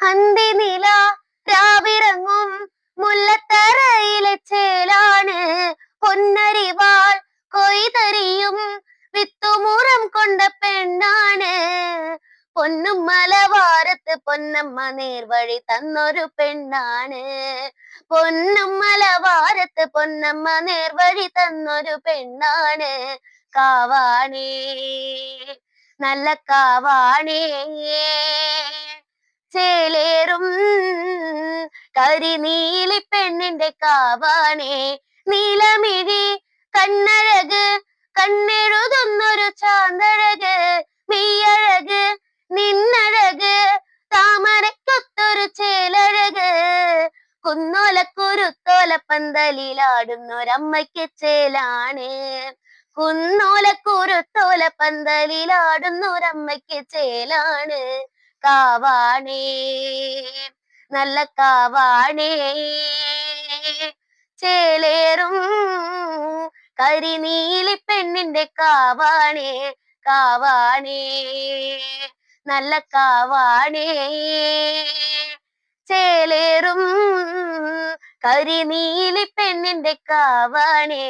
അന്തി നില രാവിറങ്ങും മുല്ലത്തറയിലെ ചേലാണ് പൊന്നരിവാൾ കൊയ്തറിയും വിത്തുമുറം കൊണ്ട പെണ്ണാണ്. പൊന്നും മലവാരത്ത് പൊന്നമ്മ നേർവഴി തന്നൊരു പെണ്ണാണ്. പൊന്നും മലവാരത്ത് പൊന്നമ്മ നേർവഴി തന്നൊരു പെണ്ണാണ്. കാവാണേ നല്ല കാവാണേ ചേലേറും കരിനീലി പെണ്ണിന്റെ കാവാണേ. നീലമിഴി കണ്ണഴക് കണ്ണെഴുതുന്നൊരു ചാന്തഴക് മെയ്യഴക് നിന്നഴക് താമരക്കൊത്തൊരു ചേലഴക്. കുന്നോലക്കുരുത്തോല പന്തലിലാടുന്നൊരമ്മയ്ക്ക് ചേലാണ്. കുന്നോലക്കുരുത്തോല പന്തലിലാടുന്നൊരമ്മയ്ക്ക് ചേലാണ്. കാവാണേ നല്ല കാവാണേ ചേലേറും കരിനീലി പെണ്ണിന്റെ കാവാണേ. കാവാണേ നല്ല കാവാണേ ചേലേറും കരിനീലി പെണ്ണിന്റെ കാവാണേ.